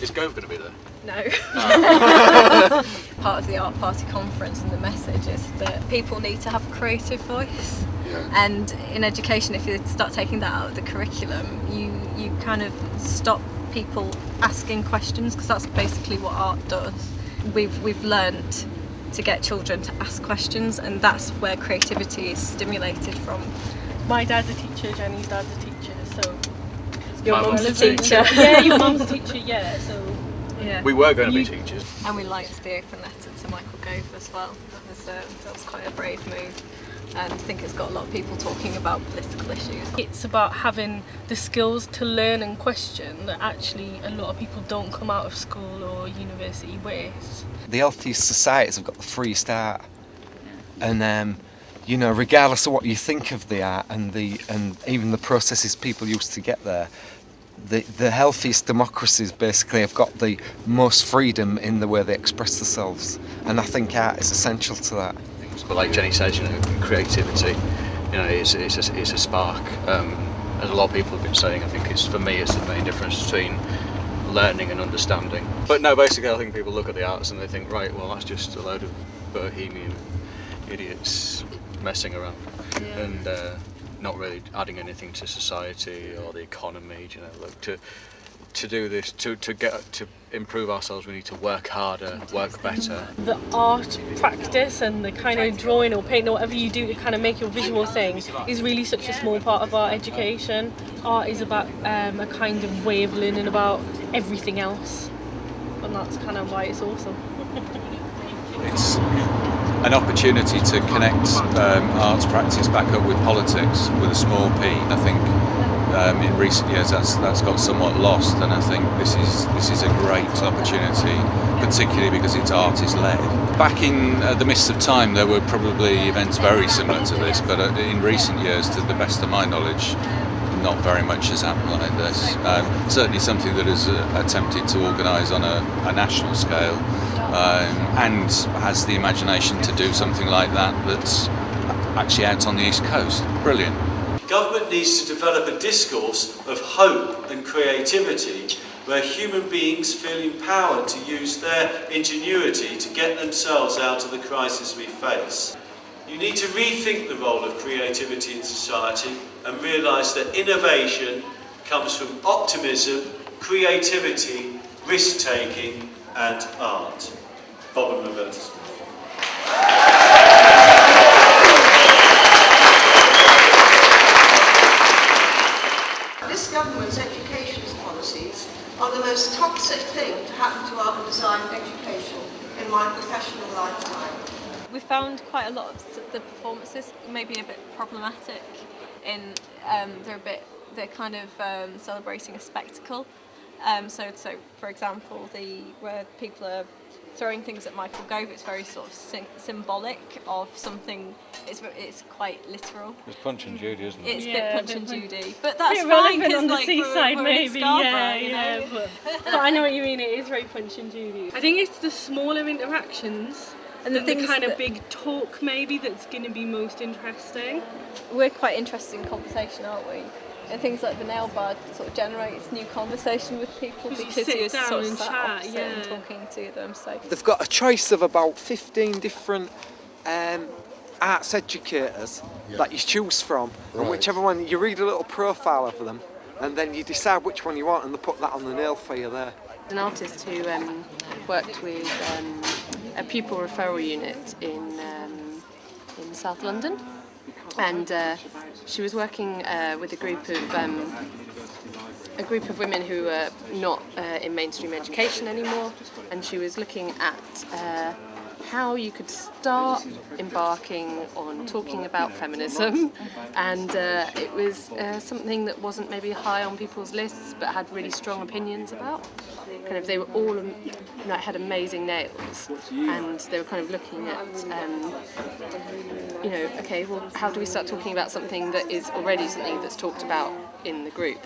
Is Gove going to be there? No. Part of the Art Party conference and the message is that people need to have a creative voice. Yeah. And in education, if you start taking that out of the curriculum, you kind of stop people asking questions, because that's basically what art does. We've learnt to get children to ask questions, and that's where creativity is stimulated from. My dad's a teacher, Jenny's dad's a teacher, so... Your mum's a teacher. Yeah, your mum's a teacher, yeah, so... Yeah. We were going to be teachers. And we liked the open letter to Michael Gove as well. That was quite a brave move. And I think it's got a lot of people talking about political issues. It's about having the skills to learn and question that actually a lot of people don't come out of school or university with. The healthiest societies have got the freest art, and you know, regardless of what you think of the art and even the processes people used to get there, the healthiest democracies basically have got the most freedom in the way they express themselves, and I think art is essential to that. But like Jenny says, you know, creativity, you know, it's a spark. As a lot of people have been saying, I think for me it's the main difference between learning and understanding. But no, basically I think people look at the arts and they think, right, well that's just a load of bohemian idiots messing around and not really adding anything to society or the economy. You know, look, to do this, to improve ourselves, we need to work harder, work better. The art practice and the kind of drawing or painting or whatever you do to kind of make your visual thing is really such a small part of our education. Art is about a kind of way of learning about everything else, and that's kind of why it's awesome. It's an opportunity to connect arts practice back up with politics with a small p. I think in recent years that's got somewhat lost, and I think this is a great opportunity, particularly because its art is led. Back in the mists of time there were probably events very similar to this, but in recent years, to the best of my knowledge, not very much has happened like this. Certainly something that is attempted to organise on a national scale, and has the imagination to do something like that's actually out on the East Coast. Brilliant. Government needs to develop a discourse of hope and creativity where human beings feel empowered to use their ingenuity to get themselves out of the crisis we face. You need to rethink the role of creativity in society and realise that innovation comes from optimism, creativity, risk-taking and art. Bob and Roberta. This government's education policies are the most toxic thing to happen to art and design education in my professional lifetime. We found quite a lot of the performances maybe a bit problematic in they're kind of celebrating a spectacle. So for example, where people are throwing things at Michael Gove, it's very sort of symbolic of something. It's quite literal. It's Punch and Judy, isn't it? It's a bit Punch and Judy, but that's fine because on the like seaside we're maybe, in Scarborough, but I know what you mean. It is very Punch and Judy. I think it's the smaller interactions and the kind of big talk maybe that's going to be most interesting. We're quite interested in conversation, aren't we? And things like the nail bar sort of generates new conversation with people because you're sort of sat opposite and talking to them. So they've got a choice of about 15 different arts educators that you choose from, and whichever one you read a little profile of them, and then you decide which one you want, and they put that on the nail for you there. An artist who worked with a pupil referral unit in South London. And she was working with a group of women who were not in mainstream education anymore, and she was looking at how you could start embarking on talking about feminism, and it was something that wasn't maybe high on people's lists but had really strong opinions about. Kind of, they were all had amazing nails, and they were kind of looking at okay, well, how do we start talking about something that is already something that's talked about in the group?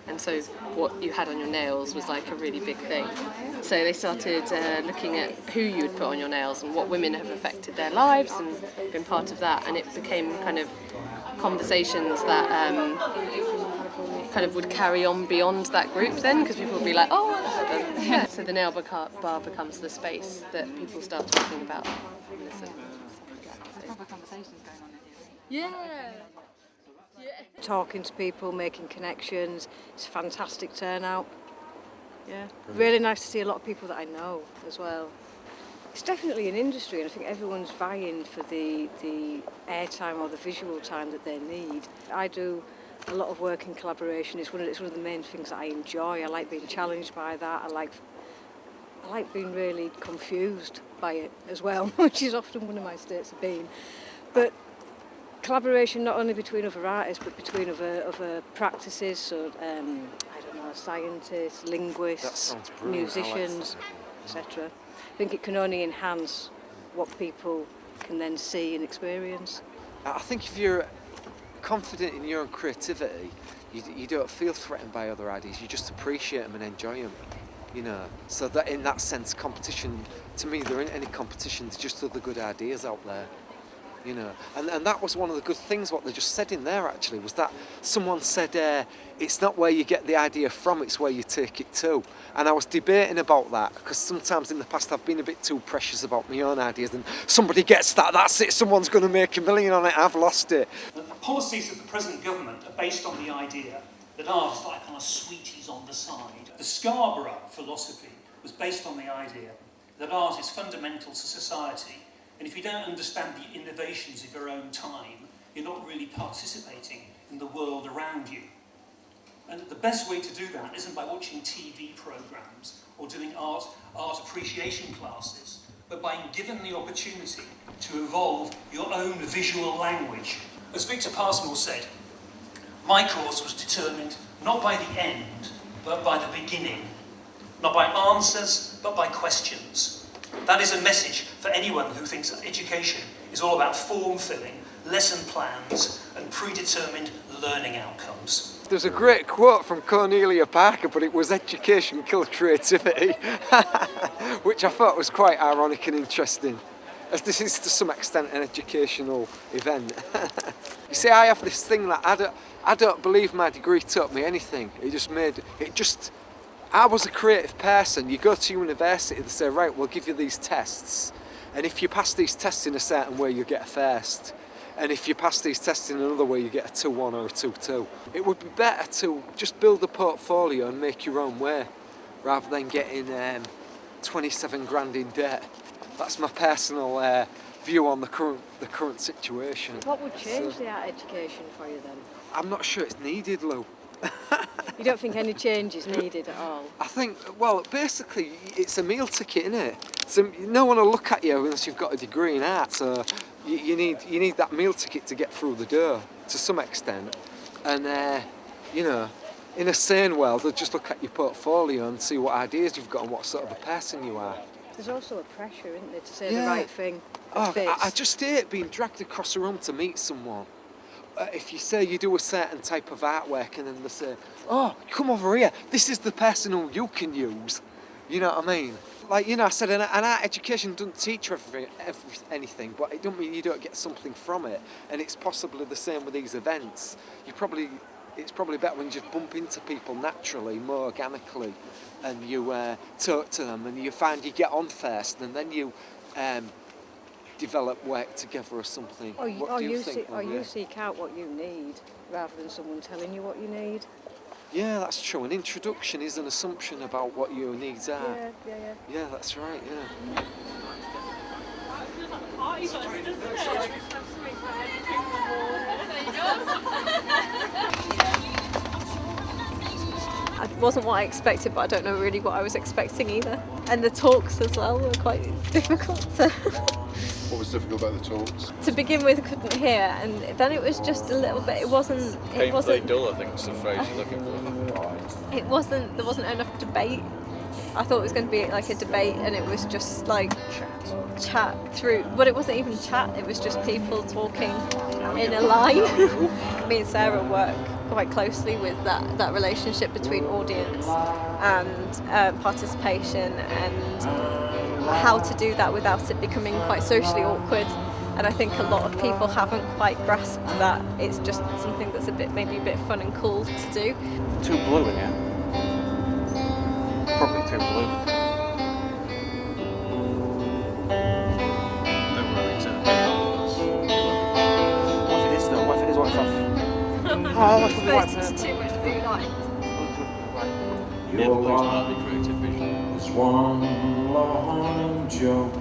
And so what you had on your nails was like a really big thing. So they started looking at who you would put on your nails and what women have affected their lives and been part of that. And it became kind of conversations that kind of would carry on beyond that group then, because people would be like, oh, So the nail bar becomes the space that people start talking about feminism. Proper conversations going on in Yeah. here. Talking to people, making connections. It's a fantastic turnout. Yeah, really nice to see a lot of people that I know as well. It's definitely an industry, and I think everyone's vying for the airtime or the visual time that they need. I do a lot of work in collaboration. It's one of the main things that I enjoy. I like being challenged by that. I like being really confused by it as well, which is often one of my states of being. But collaboration not only between other artists but between other practices, so I don't know, scientists, linguists, musicians, etc. I think it can only enhance what people can then see and experience. I think if you're confident in your own creativity, you don't feel threatened by other ideas, you just appreciate them and enjoy them, you know. So that in that sense, competition, to me, there isn't any competition, there's just other good ideas out there. You know, and that was one of the good things what they just said in there actually, was that someone said it's not where you get the idea from, it's where you take it to. And I was debating about that, because sometimes in the past I've been a bit too precious about my own ideas, and somebody gets that's it, someone's going to make $1 million on it, I've lost it. The policies of the present government are based on the idea that art is like kind of sweeties on the side. The Scarborough philosophy was based on the idea that art is fundamental to society. And if you don't understand the innovations of your own time, you're not really participating in the world around you. And the best way to do that isn't by watching TV programmes or doing art appreciation classes, but by being given the opportunity to evolve your own visual language. As Victor Passmore said, my course was determined not by the end, but by the beginning. Not by answers, but by questions. That is a message for anyone who thinks that education is all about form-filling, lesson plans and predetermined learning outcomes. There's a great quote from Cornelia Parker, but it was "Education kills creativity," which I thought was quite ironic and interesting, as this is to some extent an educational event. You see, I have this thing that I don't believe my degree taught me anything. I was a creative person. You go to university, they say, right, we'll give you these tests, and if you pass these tests in a certain way, you get a first, and if you pass these tests in another way, you get a 2-1 or a 2-2. It would be better to just build a portfolio and make your own way, rather than getting 27 grand in debt. That's my personal view on the current situation. What would change the art education for you then? I'm not sure it's needed, Lou. You don't think any change is needed at all? I think, well, basically, it's a meal ticket, isn't it? So no one will look at you unless you've got a degree in art. So you need that meal ticket to get through the door to some extent. And you know, in a sane world, they'll just look at your portfolio and see what ideas you've got and what sort of a person you are. There's also a pressure, isn't there, to say the right thing. I just hate being dragged across a room to meet someone. If you say you do a certain type of artwork and then they say, oh, come over here, this is the person who you can use. You know what I mean? Like, you know, I said an art education doesn't teach you anything, but it doesn't mean you don't get something from it. And it's possibly the same with these events. It's probably better when you just bump into people naturally, more organically, and you talk to them and you find you get on first, and then you develop work together or something. You seek out what you need rather than someone telling you what you need. Yeah, that's true. An introduction is an assumption about what your needs are. Yeah. Yeah, that's right, yeah. It wasn't what I expected, but I don't know really what I was expecting either. And the talks as well were quite difficult to... What was difficult about the talks? To begin with, I couldn't hear, and then it was just a little bit. It wasn't Painfully dull, I think, is the phrase you're looking for. There wasn't enough debate. I thought it was going to be like a debate, and it was just like chat through. But it wasn't even chat. It was just people talking in a line. Me and Sarah work quite closely with that relationship between audience and participation, and how to do that without it becoming quite socially awkward. And I think a lot of people haven't quite grasped that it's just something that's maybe a bit fun and cool to do. Too blue in here. Probably too blue. What if it is though? What if it is? What if oh, that's Exposed to too much blue light. Your life is one long joke,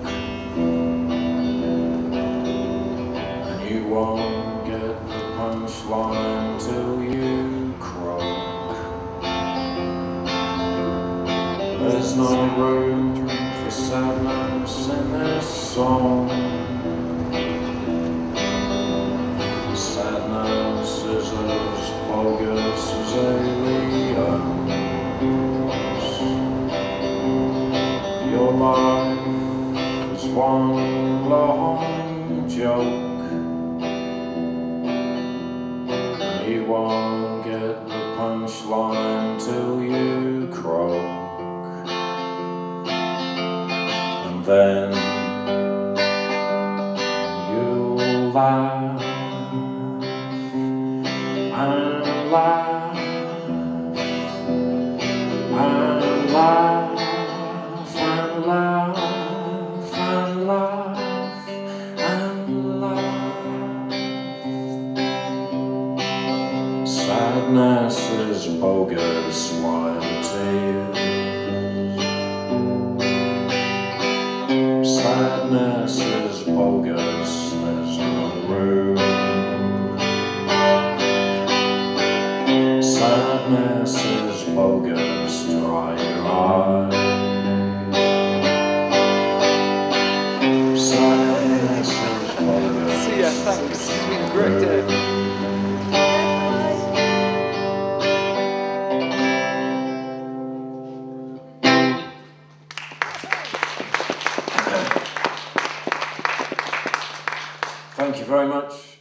and you won't get the punchline till you croak. There's no room for sadness in this song. Sadness is as bogus as aliens. Your life is one long joke, and you won't get the punchline till you croak. And then you'll laugh and laugh and laugh and laugh and laugh and laugh. Sadness is bogus while it is. Sadness is bogus, there's no room. Sadness is bogus, dry your eyes. Sadness is bogus. See ya, thanks. It's been a great day. Thank you very much.